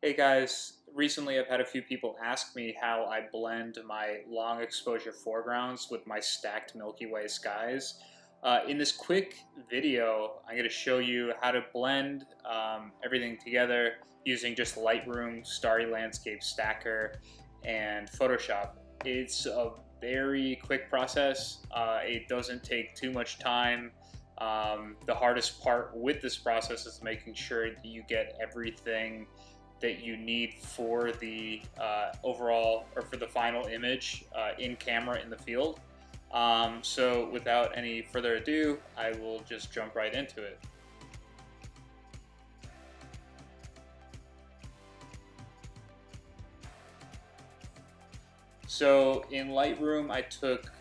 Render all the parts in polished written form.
Hey guys, recently I've had a few people ask me how I blend my long exposure foregrounds with my stacked Milky Way skies. In this quick video, I'm going to show you how to blend everything together using just Lightroom, Starry Landscape Stacker, and Photoshop. It's a very quick process. It doesn't take too much time. The hardest part with this process is making sure that you get everything that you need for the overall or for the final image in camera in the field. So without any further ado, I will just jump right into it. So in Lightroom, I took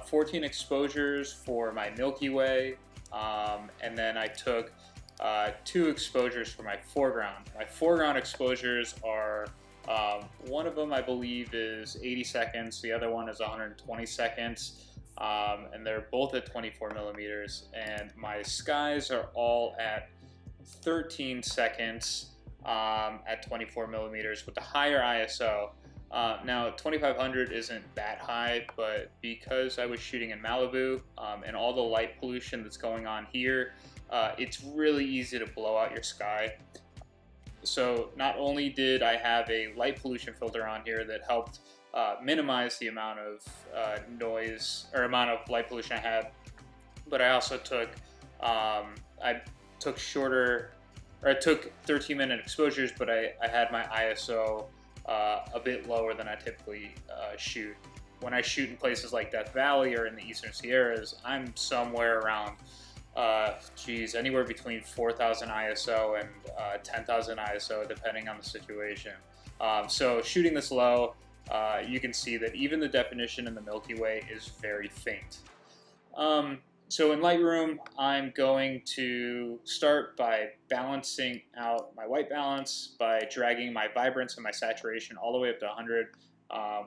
14 exposures for my Milky Way, and then I took 2 exposures for my foreground. My foreground exposures are, one of them I believe is 80 seconds, the other one is 120 seconds, and they're both at 24 millimeters. And my skies are all at 13 seconds at 24 millimeters with the higher ISO. Now 2500 isn't that high, but because I was shooting in Malibu and all the light pollution that's going on here, it's really easy to blow out your sky. So not only did I have a light pollution filter on here that helped minimize the amount of noise or amount of light pollution I had, but I also took I took 13-minute exposures, but I had my ISO a bit lower than I typically shoot. When I shoot in places like Death Valley or in the Eastern Sierras, I'm somewhere around anywhere between 4,000 ISO and 10,000 ISO, depending on the situation. So shooting this low, you can see that even the definition in the Milky Way is very faint. So in Lightroom, I'm going to start by balancing out my white balance by dragging my vibrance and my saturation all the way up to 100,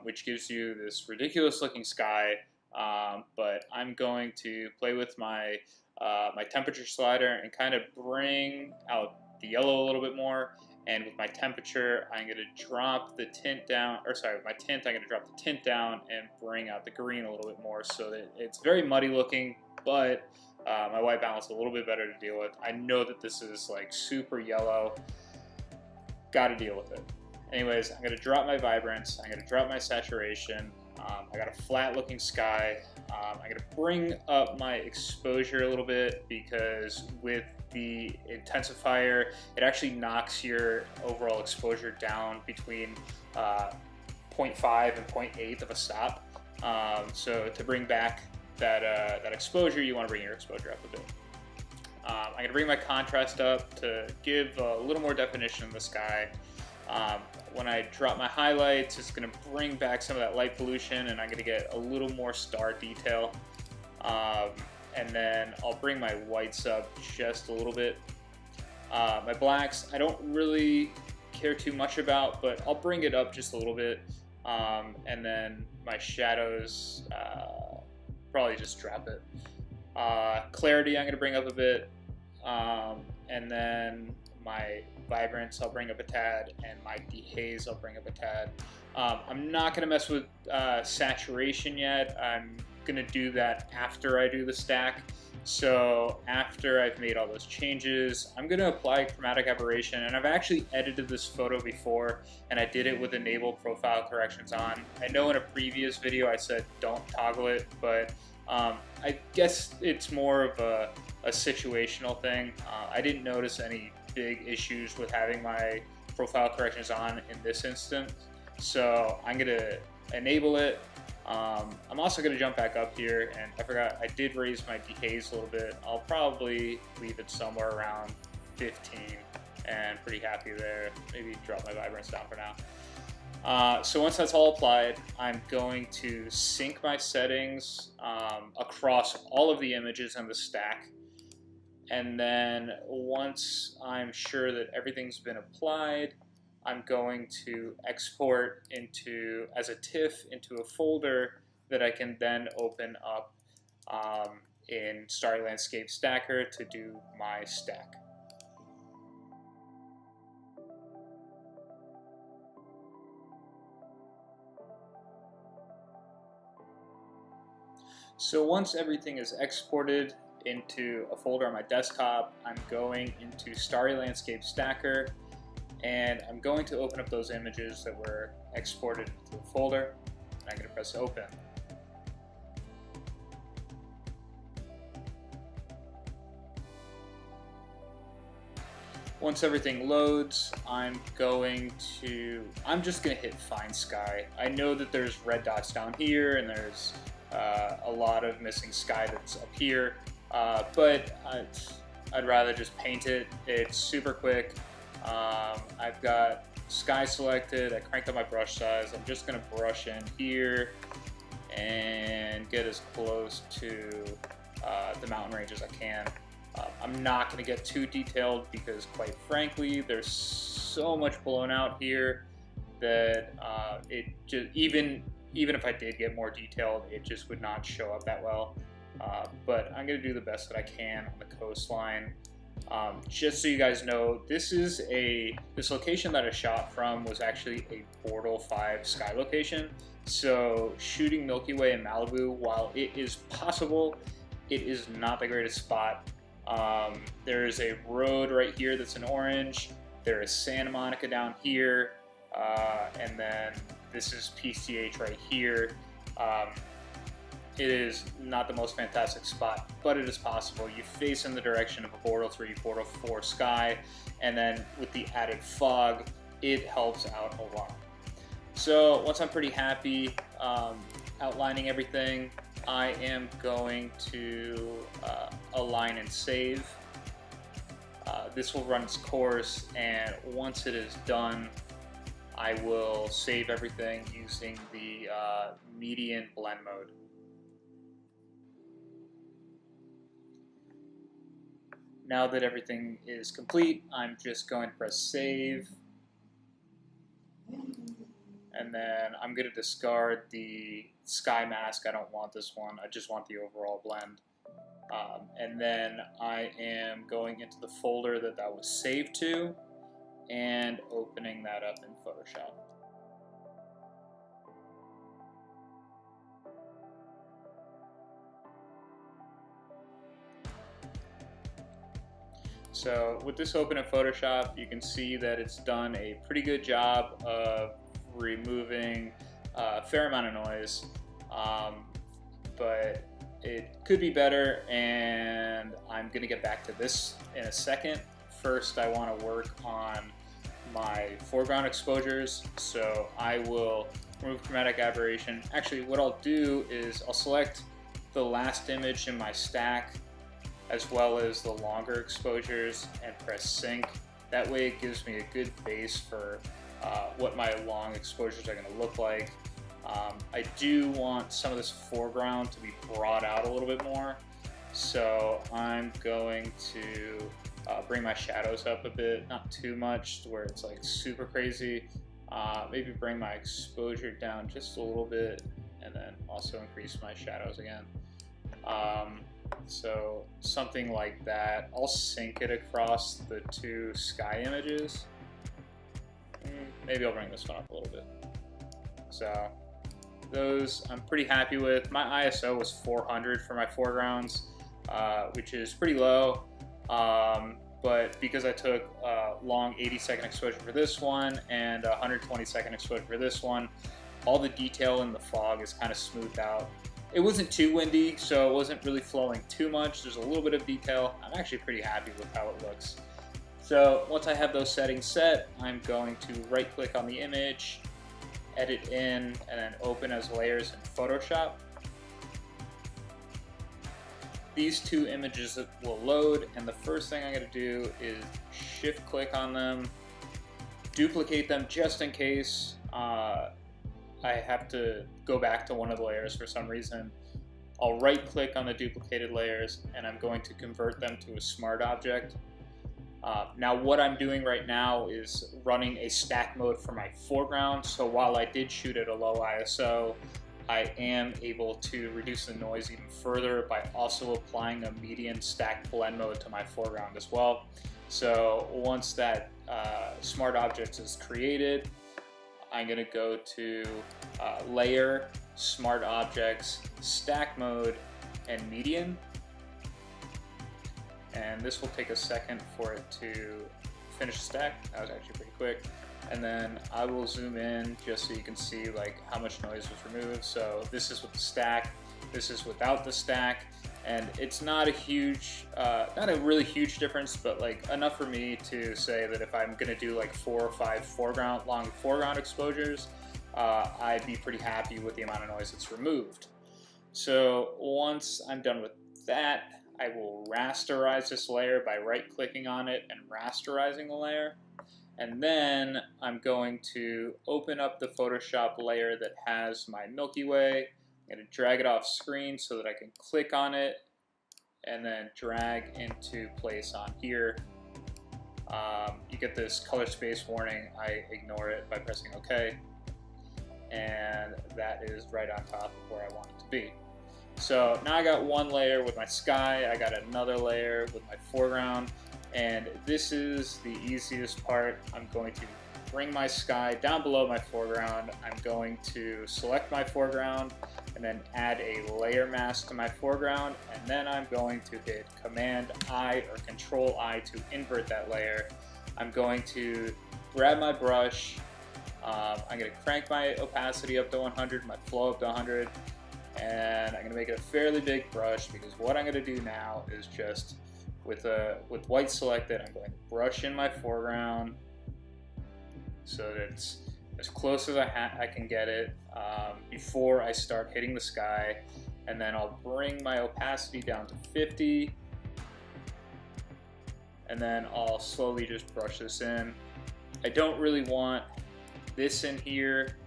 which gives you this ridiculous looking sky. But I'm going to play with my my temperature slider and kind of bring out the yellow a little bit more. And with my temperature, I'm going to drop the tint down, or sorry, with my tint, I'm going to drop the tint down and bring out the green a little bit more so that it's very muddy looking, but my white balance is a little bit better to deal with. I know that this is like super yellow. Got to deal with it. Anyways, I'm going to drop my vibrance. I'm going to drop my saturation. I got a flat looking sky. I'm going to bring up my exposure a little bit because with the intensifier, it actually knocks your overall exposure down between 0.5 and 0.8 of a stop. So to bring back that exposure, you want to bring your exposure up a bit. I'm going to bring my contrast up to give a little more definition in the sky. When I drop my highlights, it's going to bring back some of that light pollution, and I'm going to get a little more star detail. And then I'll bring my whites up just a little bit. My blacks, I don't really care too much about, but I'll bring it up just a little bit. And then my shadows, probably just drop it. Clarity, I'm going to bring up a bit. And then my vibrance, I'll bring up a tad, and my dehaze, I'll bring up a tad. I'm not going to mess with saturation yet. I'm going to do that after I do the stack. So after I've made all those changes, I'm going to apply chromatic aberration, and I've actually edited this photo before, and I did it with enable profile corrections on. I know in a previous video I said don't toggle it, but I guess it's more of a situational thing. I didn't notice any big issues with having my profile corrections on in this instance, so I'm going to enable it. I'm also going to jump back up here, and I forgot I did raise my dehaze a little bit. I'll probably leave it somewhere around 15 and pretty happy there. Maybe drop my vibrance down for now. So once that's all applied, I'm going to sync my settings across all of the images in the stack. And then once I'm sure that everything's been applied, I'm going to export as a TIFF into a folder that I can then open up in Starry Landscape Stacker to do my stack. So once everything is exported into a folder on my desktop, I'm going into Starry Landscape Stacker, and I'm going to open up those images that were exported into the folder, and I'm going to press open. Once everything loads, I'm just going to hit Find Sky. I know that there's red dots down here, and there's a lot of missing sky that's up here, but I'd rather just paint it. It's super quick. I've got sky selected. I cranked up my brush size. I'm just going to brush in here and get as close to the mountain range as I can. I'm not going to get too detailed because, quite frankly, there's so much blown out here that it just even if I did get more detailed, it just would not show up that well. But I'm going to do the best that I can on the coastline. Just so you guys know, this location that I shot from was actually a Portal 5 sky location. So shooting Milky Way in Malibu, while it is possible, it is not the greatest spot. There is a road right here that's in orange. There is Santa Monica down here, and then this is PCH right here. It is not the most fantastic spot, but it is possible. You face in the direction of a Portal 3, Portal 4 sky, and then with the added fog, it helps out a lot. So once I'm pretty happy outlining everything, I am going to align and save. This will run its course, and once it is done, I will save everything using the median blend mode. Now that everything is complete, I'm just going to press save. And then I'm going to discard the sky mask. I don't want this one. I just want the overall blend. And then I am going into the folder that was saved to and opening that up in Photoshop. So with this open in Photoshop, you can see that it's done a pretty good job of removing a fair amount of noise, but it could be better, and I'm going to get back to this in a second. First, I want to work on my foreground exposures, so I will remove chromatic aberration. Actually, what I'll do is I'll select the last image in my stack as well as the longer exposures and press sync. That way it gives me a good base for what my long exposures are going to look like. I do want some of this foreground to be brought out a little bit more, so I'm going to bring my shadows up a bit, not too much to where it's like super crazy. Maybe bring my exposure down just a little bit, and then also increase my shadows again. So something like that. I'll sync it across the two sky images. Maybe I'll bring this one up a little bit. So those I'm pretty happy with. My ISO was 400 for my foregrounds, which is pretty low. But because I took a long 80-second exposure for this one and 120-second exposure for this one, all the detail in the fog is kind of smoothed out. It wasn't too windy, so it wasn't really flowing too much. There's a little bit of detail. I'm actually pretty happy with how it looks. So once I have those settings set, I'm going to right-click on the image, edit in, and then open as layers in Photoshop. These two images will load, and the first thing I'm going to do is shift-click on them, duplicate them just in case I have to go back to one of the layers for some reason. I'll right-click on the duplicated layers, and I'm going to convert them to a smart object. Now what I'm doing right now is running a stack mode for my foreground, so while I did shoot at a low ISO, I am able to reduce the noise even further by also applying a median stack blend mode to my foreground as well. So once that smart object is created, I'm going to go to layer, Smart Objects, Stack Mode, and Median. And this will take a second for it to finish the stack. That was actually pretty quick. And then I will zoom in just so you can see like how much noise was removed. So this is with the stack, this is without the stack, and it's not a huge, not a really huge difference, but like enough for me to say that if I'm gonna do like 4 or 5 long foreground exposures, I'd be pretty happy with the amount of noise that's removed. So once I'm done with that, I will rasterize this layer by right-clicking on it and rasterizing the layer. And then I'm going to open up the Photoshop layer that has my Milky Way. I'm going to drag it off screen so that I can click on it and then drag into place on here. You get this color space warning. I ignore it by pressing OK. And that is right on top of where I want it to be. So now I got one layer with my sky, I got another layer with my foreground, and this is the easiest part. I'm going to bring my sky down below my foreground. I'm going to select my foreground and then add a layer mask to my foreground, and then I'm going to hit Command-I or Control-I to invert that layer. I'm going to grab my brush, I'm going to crank my opacity up to 100, my flow up to 100, and I'm going to make it a fairly big brush because what I'm going to do now is just with white selected, I'm going to brush in my foreground so that it's as close as I can get it before I start hitting the sky, and then I'll bring my opacity down to 50, and then I'll slowly just brush this in. I don't really want this in here,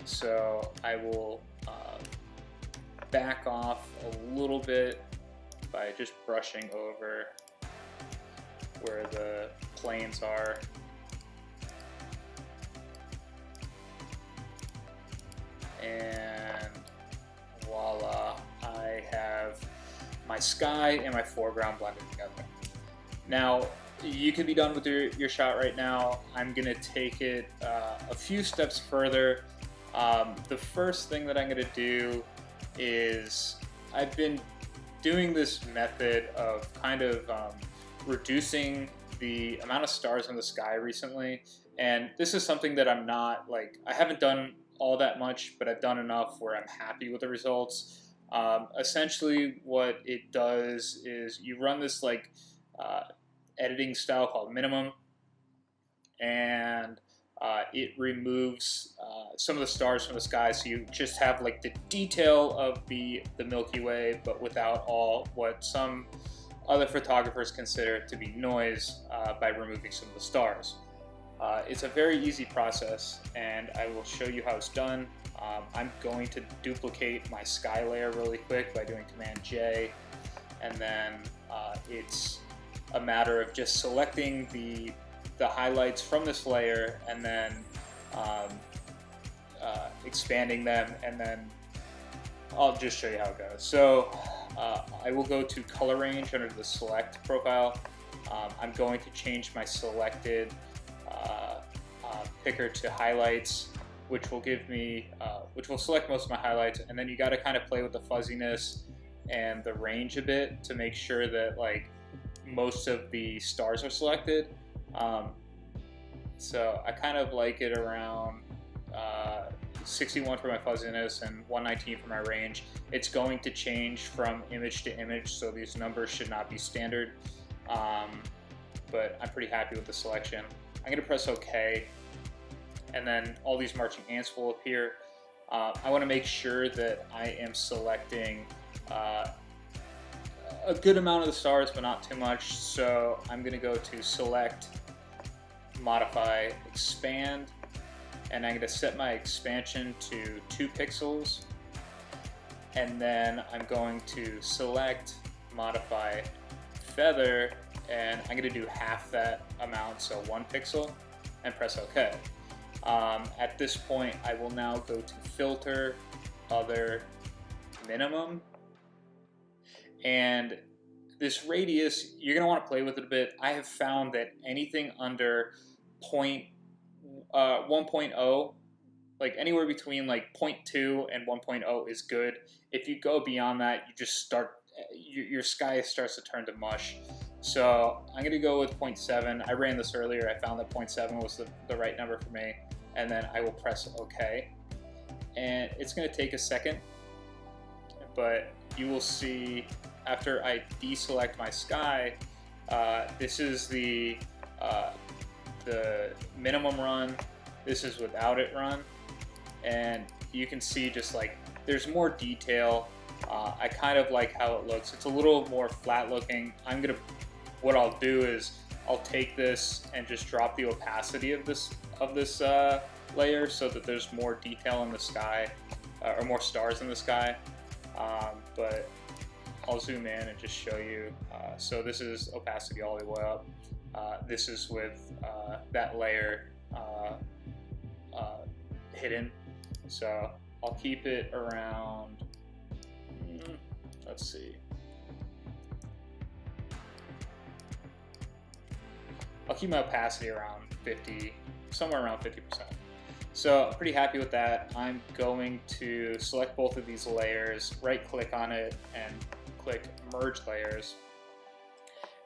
so I will back off a little bit by just brushing over where the planes are. And voila, I have my sky and my foreground blended together. Now, you could be done with your shot right now. I'm gonna take it a few steps further. The first thing that I'm gonna do is I've been doing this method of kind of reducing the amount of stars in the sky recently, and this is something that I'm not like, I haven't done all that much, but I've done enough where I'm happy with the results. Essentially what it does is you run this like editing style called minimum, and it removes some of the stars from the sky, so you just have like the detail of the Milky Way, but without all what some other photographers consider to be noise by removing some of the stars. It's a very easy process, and I will show you how it's done. I'm going to duplicate my sky layer really quick by doing Command-J, and then it's a matter of just selecting the highlights from this layer and then expanding them, and then I'll just show you how it goes. So I will go to color range under the select profile. I'm going to change my selected picker to highlights, which will give me, which will select most of my highlights, and then you got to kind of play with the fuzziness and the range a bit to make sure that like most of the stars are selected. So I kind of like it around 61 for my fuzziness and 119 for my range. It's going to change from image to image, so these numbers should not be standard, but I'm pretty happy with the selection. I'm going to press OK, and then all these marching ants will appear. I want to make sure that I am selecting a good amount of the stars, but not too much. So I'm going to go to Select, Modify, Expand, and I'm going to set my expansion to 2 pixels. And then I'm going to Select, Modify, Feather, and I'm going to do half that amount, so 1 pixel, and press OK. At this point, I will now go to Filter, Other, Minimum, and this radius, you're going to want to play with it a bit. I have found that anything under 1.0 like anywhere between like 0.2 and 1.0 is good. If you go beyond that, you just start, your sky starts to turn to mush. So I'm gonna go with 0.7. I ran this earlier, I found that 0.7 was the right number for me, and then I will press OK. And it's gonna take a second, but you will see after I deselect my sky, this is the minimum run, this is without it run, and you can see just like there's more detail. I kind of like how it looks. It's a little more flat looking. What I'll do is I'll take this and just drop the opacity of this layer so that there's more detail in the sky, or more stars in the sky. But I'll zoom in and just show you. So this is opacity all the way up. This is with that layer hidden. So I'll keep it around, let's see. I'll keep my opacity around 50, somewhere around 50%. So I'm pretty happy with that. I'm going to select both of these layers, right click on it and click merge layers.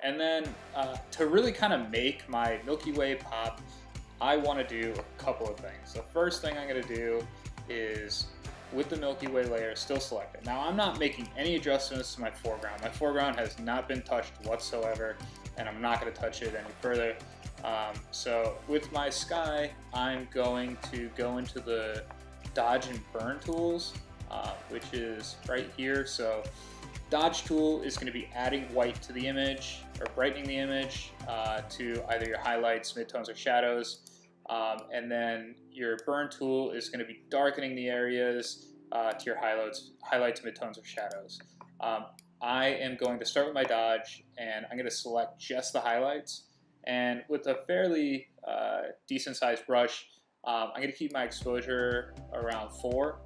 And then to really kind of make my Milky Way pop, I want to do a couple of things. The first thing I'm going to do is, with the Milky Way layer still selected. Now I'm not making any adjustments to my foreground. My foreground has not been touched whatsoever, and I'm not going to touch it any further. So with my sky, I'm going to go into the dodge and burn tools, which is right here. So dodge tool is going to be adding white to the image, or brightening the image to either your highlights, midtones, or shadows. And then your burn tool is going to be darkening the areas to your highlights, midtones, or shadows. I am going to start with my dodge, and I'm going to select just the highlights. And with a fairly decent sized brush, I'm going to keep my exposure around 4,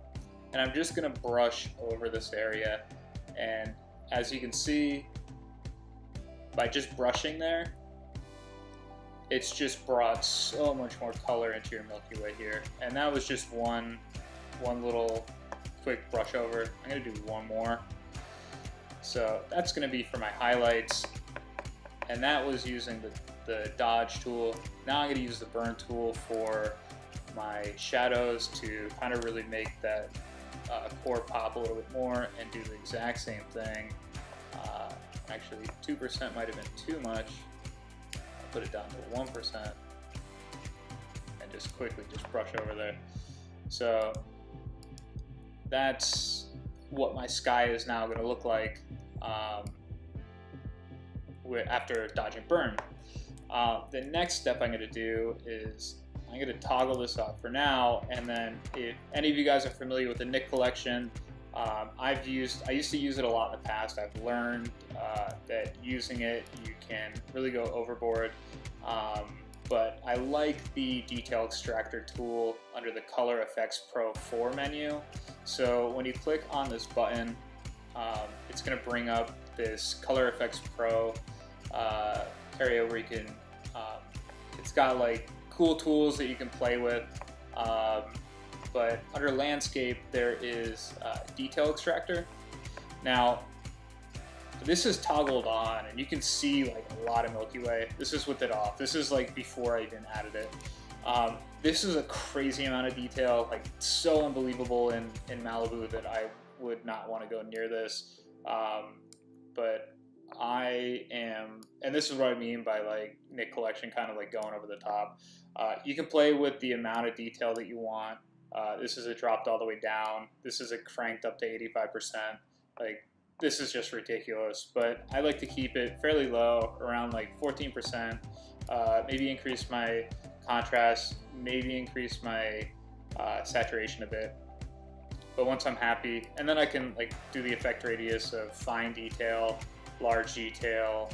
and I'm just going to brush over this area. And as you can see, by just brushing there, it's just brought so much more color into your Milky Way here. And that was just one little quick brush over. I'm going to do one more. So that's going to be for my highlights, and that was using the dodge tool. Now I'm going to use the burn tool for my shadows to kind of really make that core pop a little bit more, and do the exact same thing. Actually, 2% might have been too much. I'll put it down to 1% and just quickly just brush over there. So that's what my sky is now going to look like after dodge and burn. The next step I'm going to do is I'm going to toggle this off for now, and then if any of you guys are familiar with the Nik Collection, I used to use it a lot in the past. I've learned that using it, you can really go overboard, but I like the Detail Extractor tool under the Color Effects Pro 4 menu. So when you click on this button, it's going to bring up this Color Effects Pro area where you can, it's got like cool tools that you can play with, but under Landscape there is Detail Extractor. Now this is toggled on, and you can see like a lot of Milky Way. This is with it off. This is like before I even added it. This is a crazy amount of detail, like so unbelievable in Malibu that I would not want to go near this. But I am, and this is what I mean by like Nik Collection kind of like going over the top. You can play with the amount of detail that you want. This is a dropped all the way down. This is a cranked up to 85%. Like, this is just ridiculous, but I like to keep it fairly low, around like 14%. Maybe increase my contrast, maybe increase my saturation a bit. But once I'm happy, and then I can like do the effect radius of fine detail, large detail.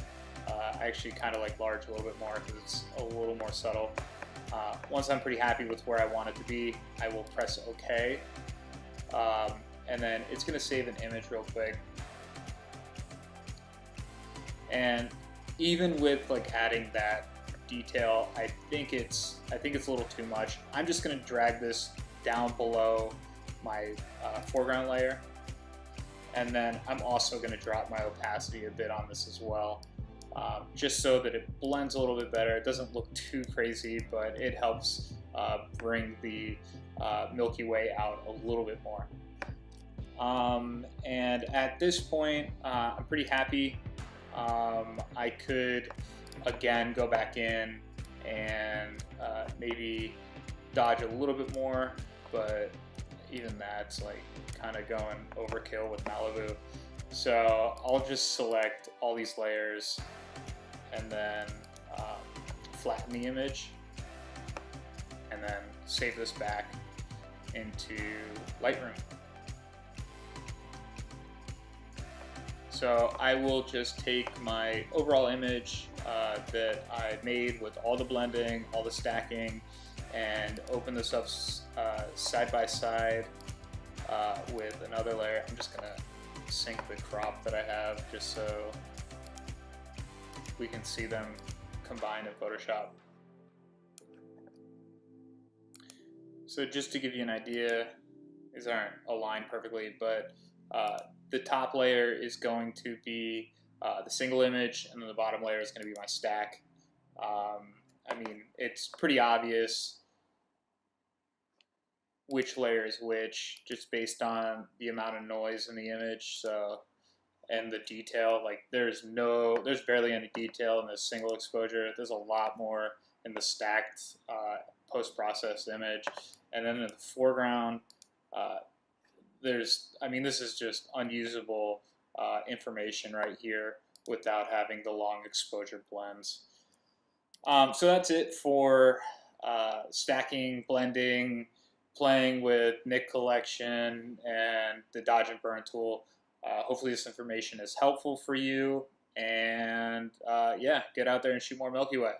I actually kind of like large a little bit more because it's a little more subtle. Once I'm pretty happy with where I want it to be, I will press OK. And then it's going to save an image real quick. And even with like adding that detail, I think it's a little too much. I'm just going to drag this down below my foreground layer. And then I'm also going to drop my opacity a bit on this as well, just so that it blends a little bit better. It doesn't look too crazy, but it helps bring the Milky Way out a little bit more. And at this point, I'm pretty happy. I could, again, go back in and maybe dodge a little bit more, but even that's like kind of going overkill with Malibu. So I'll just select all these layers and then flatten the image, and then save this back into Lightroom. So I will just take my overall image that I made with all the blending, all the stacking, and open this up side by side with another layer. I'm just gonna sync the crop that I have just so we can see them combined in Photoshop. So just to give you an idea, these aren't aligned perfectly, but the top layer is going to be the single image, and then the bottom layer is going to be my stack. I mean, it's pretty obvious which layer is which, just based on the amount of noise in the image. So, and the detail, like there's barely any detail in this single exposure. There's a lot more in the stacked post-processed image. And then in the foreground, this is just unusable information right here without having the long exposure blends. So that's it for stacking, blending, playing with Nik Collection and the Dodge and Burn tool. Hopefully this information is helpful for you, and yeah, get out there and shoot more Milky Way.